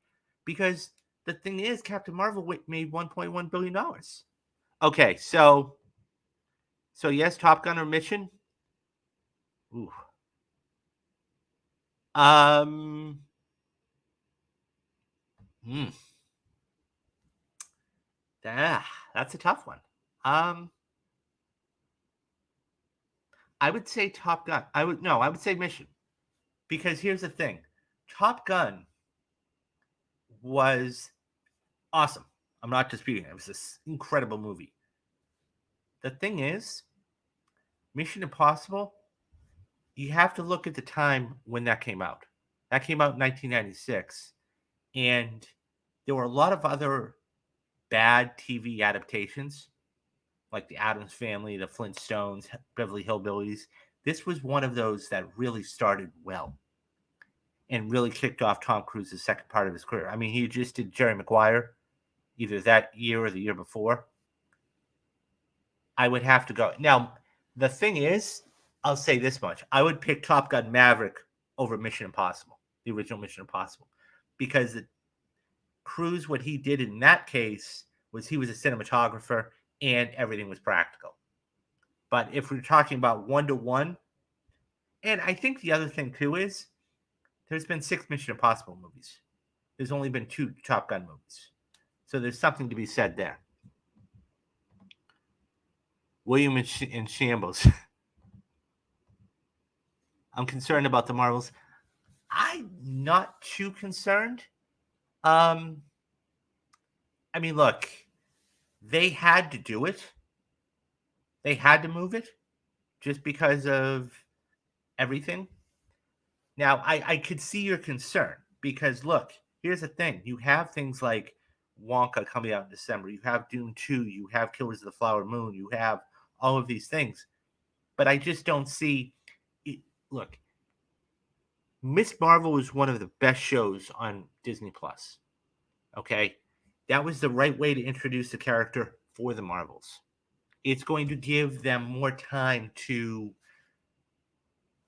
[SPEAKER 1] Because the thing is, Captain Marvel made $1.1 billion. Okay, so yes, Top Gun or Mission? Ooh. That's a tough one. I would say Top Gun. I would say Mission. Because here's the thing. Top Gun was awesome. I'm not disputing it. It was this incredible movie. The thing is, Mission Impossible, you have to look at the time when that came out. That came out in 1996. And there were a lot of other bad TV adaptations, like The Addams Family, The Flintstones, Beverly Hillbillies. This was one of those that really started well and really kicked off Tom Cruise's second part of his career. I mean, he just did Jerry Maguire either that year or the year before. I would have to go. Now, the thing is, I'll say this much. I would pick Top Gun Maverick over Mission Impossible, the original Mission Impossible, because Cruise, what he did in that case was he was a cinematographer and everything was practical. But if we're talking about one-to-one, and I think the other thing too is there's been 6 Mission Impossible movies. There's only been 2 Top Gun movies. So there's something to be said there. William in shambles. I'm concerned about the Marvels. I'm not too concerned. I mean, look, they had to do it. They had to move it just because of everything. Now, I could see your concern because, look, here's the thing. You have things like Wonka coming out in December. You have Dune 2. You have Killers of the Flower Moon. You have all of these things. But I just don't see it. Look, Miss Marvel was one of the best shows on Disney Plus. Okay? That was the right way to introduce the character for the Marvels. It's going to give them more time to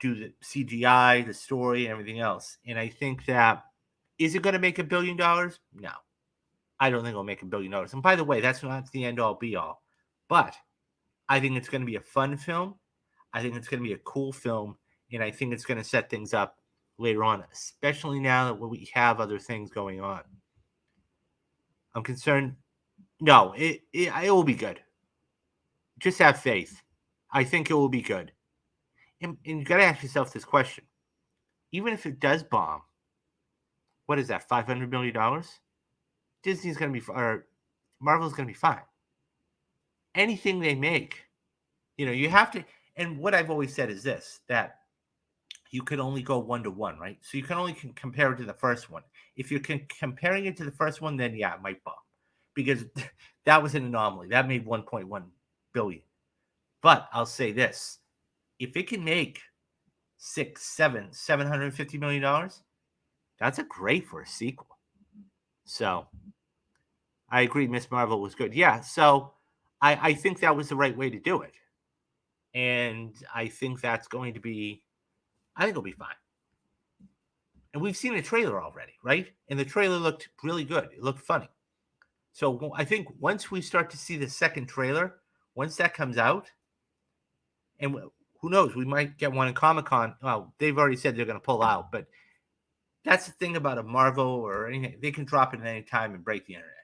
[SPEAKER 1] do the CGI, the story, and everything else. And I think that, is it going to make $1 billion? No. I don't think it'll make $1 billion. And by the way, that's not the end all be all. But I think it's going to be a fun film. I think it's going to be a cool film. And I think it's going to set things up later on, especially now that we have other things going on. I'm concerned. No, it will be good. Just have faith. I think it will be good. And you got to ask yourself this question. Even if it does bomb, what is that, $500 million? Disney's going to be, or Marvel's going to be fine. Anything they make, you have to, and what I've always said is this, that you can only go 1-to-1, right? So you can only compare it to the first one. If you're comparing it to the first one, then yeah, it might bomb. Because that was an anomaly. That made 1.1 billion. But I'll say this. If it can make $750 million, that's a great for a sequel. So I agree Miss Marvel was good. Yeah, so I think that was the right way to do it. And I think that's going to be, I think it'll be fine. And we've seen a trailer already, right? And the trailer looked really good. It looked funny. So I think once we start to see the second trailer, once that comes out, and who knows, we might get one in Comic-Con. Well, they've already said they're going to pull out, but that's the thing about a Marvel or anything. They can drop it at any time and break the internet.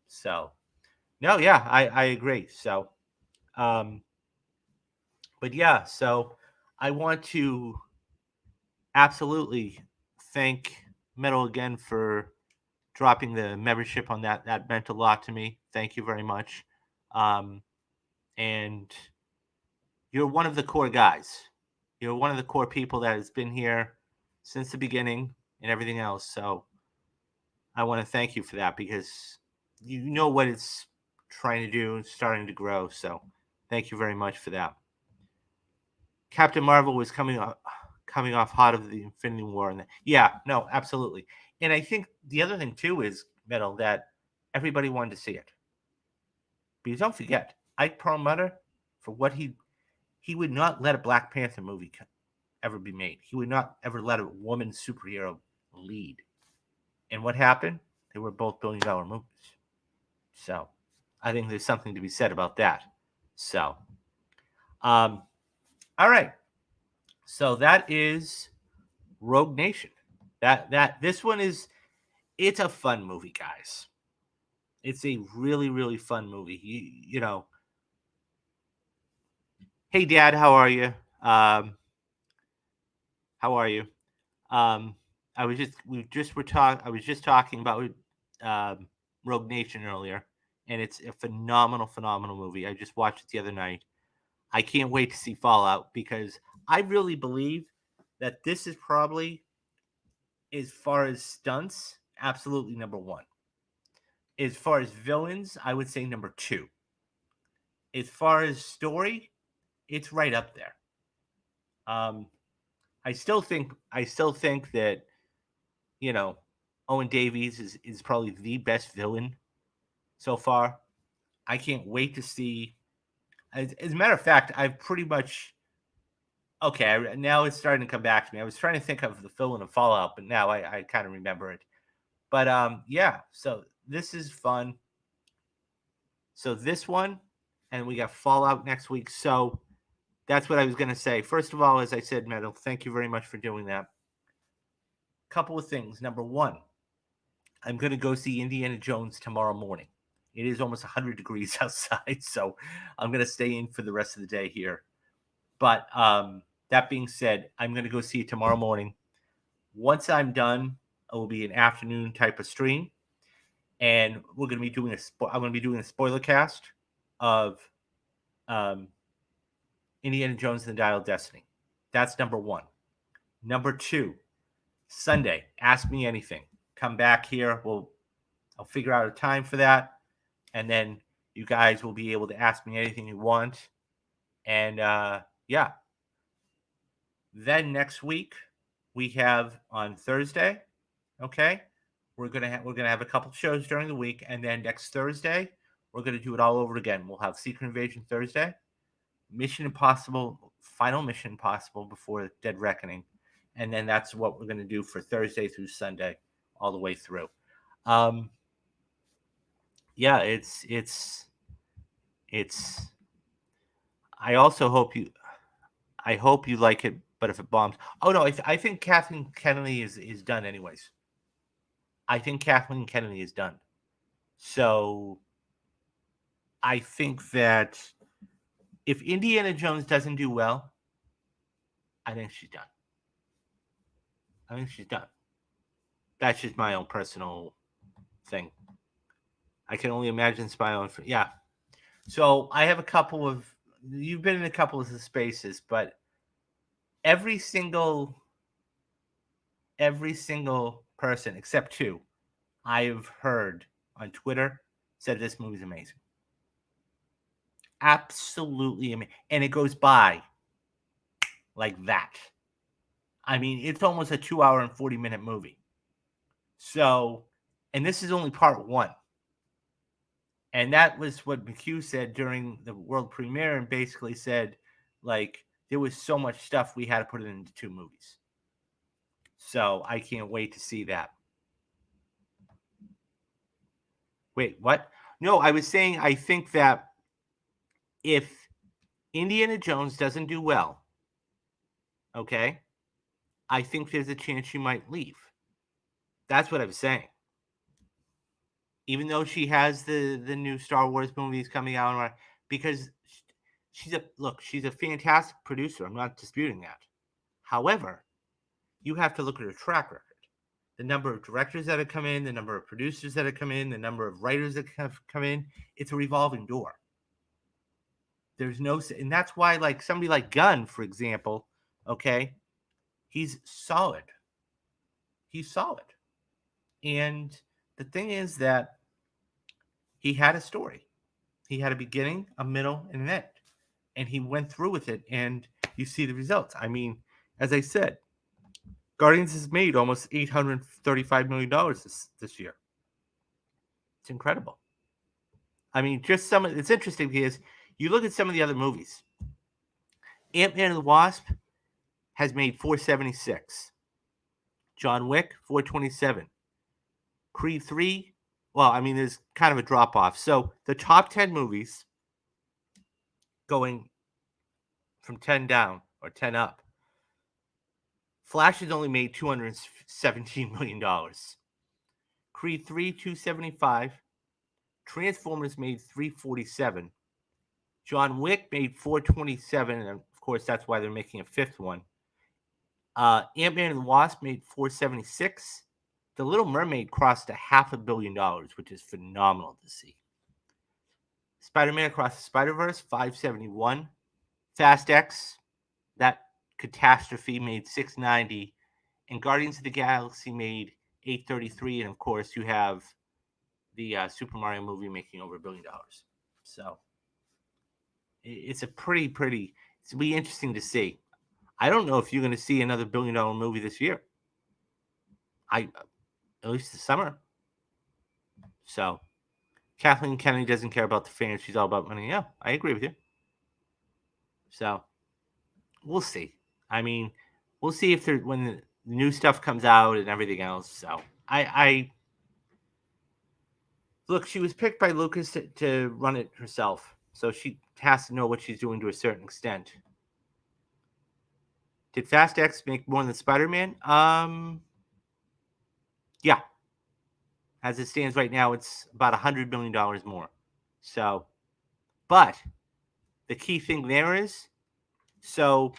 [SPEAKER 1] So, no, yeah, I agree. So, but yeah, so I want to absolutely thank Metal again for dropping the membership on that. That meant a lot to me. Thank you very much. And you're one of the core guys. You're one of the core people that has been here since the beginning and everything else. So I want to thank you for that because you know what it's trying to do and starting to grow. So thank you very much for that. Captain Marvel was coming off hot of the Infinity War. And yeah, no, absolutely. And I think the other thing too is, Metal, that everybody wanted to see it. Because don't forget, Ike Perlmutter, for what he would not let a Black Panther movie ever be made. He would not ever let a woman superhero lead. And what happened? They were both billion-dollar movies. So I think there's something to be said about that. So, all right. So that is Rogue Nation. This one is, it's a fun movie, guys. It's a really, really fun movie. You know. Hey, Dad, how are you? How are you? I was just talking about Rogue Nation earlier, and it's a phenomenal movie. I just watched it the other night. I can't wait to see Fallout because I really believe that this is probably, as far as stunts, absolutely number one. As far as villains, I would say number 2. As far as story, it's right up there. Um, I still think that, you know, Owen Davies is probably the best villain so far. I can't wait to see. As a matter of fact, I've pretty much okay. Now it's starting to come back to me. I was trying to think of the villain of Fallout, but now I kind of remember it. But yeah. So this is fun. So this one, and we got Fallout next week. So that's what I was going to say. First of all, as I said, Metal, thank you very much for doing that. Couple of things. Number one, I'm going to go see Indiana Jones tomorrow morning. It is almost 100 degrees outside, so I'm going to stay in for the rest of the day here. But that being said, I'm going to go see it tomorrow morning. Once I'm done, it will be an afternoon type of stream, and we're going to be doing I'm going to be doing a spoiler cast of um, Indiana Jones and the Dial of Destiny. That's number one. Number two, Sunday, Ask Me Anything. Come back here. I'll figure out a time for that, and then you guys will be able to ask me anything you want. And yeah. Then next week we have on Thursday. Okay, we're gonna have a couple shows during the week, and then next Thursday we're gonna do it all over again. We'll have Secret Invasion Thursday, Mission Impossible, Final Mission Impossible before Dead Reckoning, and then that's what we're gonna do for Thursday through Sunday, all the way through. Um, yeah, it's. I also hope you like it, but if it bombs, oh no, I think Kathleen Kennedy is done anyways. I think Kathleen Kennedy is done. So I think that if Indiana Jones doesn't do well, I think she's done. I think she's done. That's just my own personal thing. I can only imagine spy on. Yeah. So I have a couple of. You've been in a couple of spaces, but every single person except 2 I've heard on Twitter said this movie's amazing. Absolutely amazing. And it goes by like that. I mean, it's almost a 2 hour and 40-minute movie. So, and this is only part 1. And that was what McHugh said during the world premiere, and basically said, like, there was so much stuff we had to put it into 2 movies. So I can't wait to see that. Wait, what? No, I was saying I think that if Indiana Jones doesn't do well, okay, I think there's a chance she might leave. That's what I was saying. Even though she has the new Star Wars movies coming out, because she's a fantastic producer. I'm not disputing that. However, you have to look at her track record. The number of directors that have come in, the number of producers that have come in, the number of writers that have come in, it's a revolving door. There's no, and that's why, like, somebody like Gunn, for example, okay, he's solid. He's solid. And the thing is that he had a story. He had a beginning, a middle, and an end. And he went through with it, and you see the results. I mean, as I said, Guardians has made almost $835 million this year. It's incredible. I mean, just it's interesting because you look at some of the other movies. Ant-Man and the Wasp has made 476. John Wick, 427. Creed 3, well, I mean, there's kind of a drop off. So the top 10 movies going from 10 down or 10 up. Flash has only made $217 million. Creed 3, 275. Transformers made 347. John Wick made 427, and of course that's why they're making a 5th one. Ant-Man and the Wasp made 476. The Little Mermaid crossed $500 million, which is phenomenal to see. Spider-Man Across the Spider-Verse, 571. Fast X, that catastrophe, made 690. And Guardians of the Galaxy made 833. And of course, you have the Super Mario movie making over $1 billion. So it's a pretty. It's be interesting to see. I don't know if you're going to see another $1 billion movie this year. I At least this summer. So Kathleen Kennedy doesn't care about the fans. She's all about money. Yeah, I agree with you. So we'll see. I mean, we'll see if there when the new stuff comes out and everything else. So I look. She was picked by Lucas to run it herself, so she has to know what she's doing to a certain extent. Did Fast X make more than Spider-Man? Yeah. As it stands right now, it's about $100 million more. So, but the key thing there is, so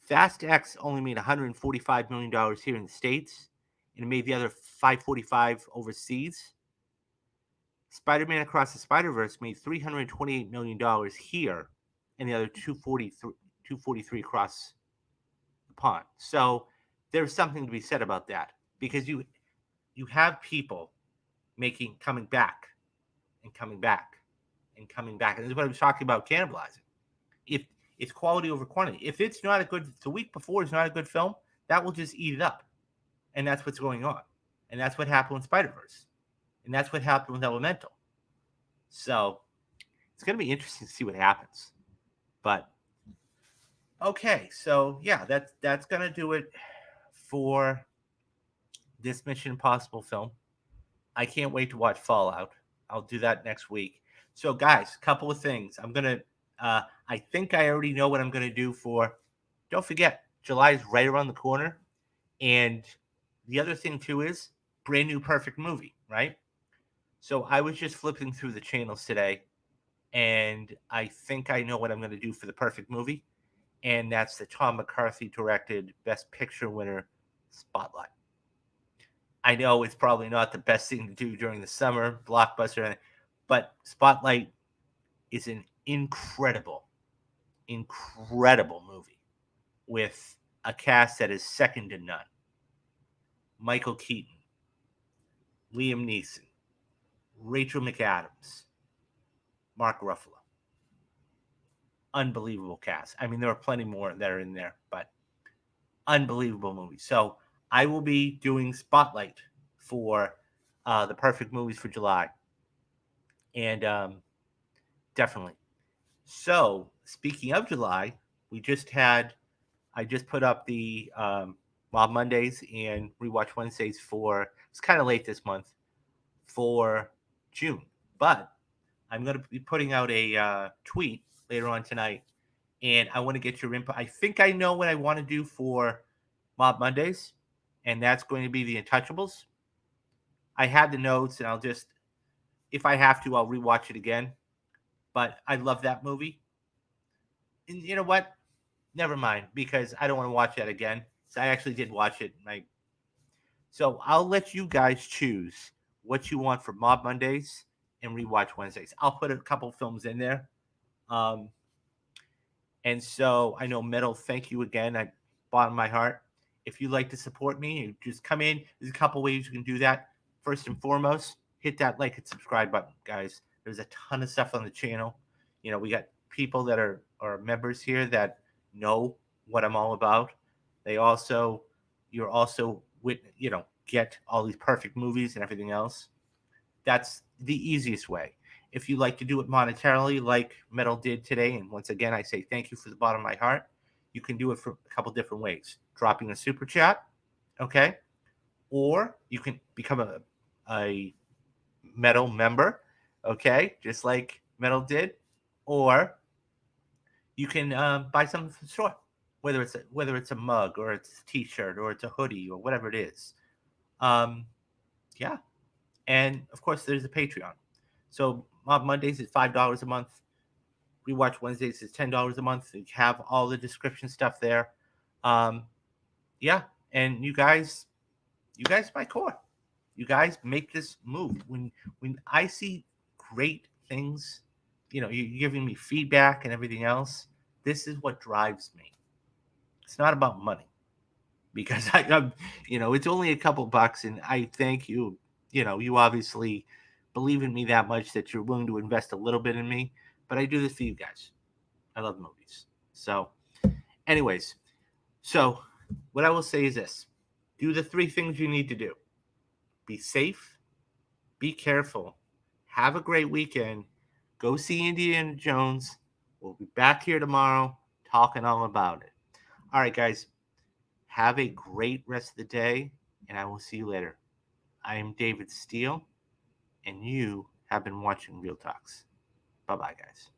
[SPEAKER 1] Fast X only made $145 million here in the States, and it made the other 545 overseas. Spider-Man Across the Spider-Verse made $328 million here, and the other 243 across the pond. So there's something to be said about that, because you have people coming back and coming back and coming back. And this is what I was talking about, cannibalizing. If it's quality over quantity. If it's not a good, the week before is not a good film, that will just eat it up. And that's what's going on. And that's what happened with Spider-Verse. And that's what happened with Elemental. So it's going to be interesting to see what happens. But okay, so yeah, that's going to do it for this Mission Impossible film. I can't wait to watch Fallout. I'll do that next week. So guys, couple of things. I think I already know what I'm gonna do for. Don't forget, July is right around the corner, and the other thing too is brand new Perfect movie, right? So I was just flipping through the channels today, and I think I know what I'm gonna do for the Perfect movie, and that's the Tom McCarthy directed Best Picture winner, Spotlight. I know it's probably not the best thing to do during the summer blockbuster, but Spotlight is an incredible movie with a cast that is second to none. Michael Keaton, Liam Neeson, Rachel McAdams, Mark Ruffalo. Unbelievable cast. I mean, there are plenty more that are in there, but unbelievable movie. So I will be doing Spotlight for the Perfect Movies for July. And definitely. So speaking of July, I just put up the Mob Mondays and Rewatch Wednesdays for, it's kind of late this month, for June. But I'm going to be putting out a tweet later on tonight, and I want to get your input. I think I know what I want to do for Mob Mondays, and that's going to be the Untouchables. I had the notes, and I'll just, if I have to, I'll rewatch it again. But I love that movie. And you know what? Never mind, because I don't want to watch that again. So I actually did watch it. So I'll let you guys choose what you want for Mob Mondays and Rewatch Wednesdays. I'll put a couple films in there. Um, and so I know Metal, thank you again. I bottom of my heart. If you'd like to support me, you just come in. There's a couple ways you can do that. First and foremost, hit that like and subscribe button, guys. There's a ton of stuff on the channel. You know, we got people that are members here that know what I'm all about. You're also with, get all these perfect movies and everything else. That's the easiest way. If you like to do it monetarily, like Metal did today, and once again, I say thank you for the bottom of my heart, you can do it for a couple different ways. Dropping a super chat, okay? Or you can become a Metal member, okay? Just like Metal did. Or you can buy something from the store, whether it's a mug or it's a T-shirt or it's a hoodie or whatever it is. Yeah, and of course there's a Patreon. So Mob Mondays is $5 a month. Rewatch Wednesdays is $10 a month. You have all the description stuff there. Yeah, and you guys, my core. You guys make this move. When I see great things, you're giving me feedback and everything else. This is what drives me. It's not about money, because I'm, it's only a couple bucks, and I thank you. You obviously believe in me that much that you're willing to invest a little bit in me. But I do this for you guys. I love movies. So, anyways, so what I will say is this: do the 3 things you need to do. Be safe, be careful, have a great weekend. Go see Indiana Jones. We'll be back here tomorrow talking all about it. All right, guys, have a great rest of the day, and I will see you later. I am David Steele, and you have been watching Real Talks. Bye bye, guys.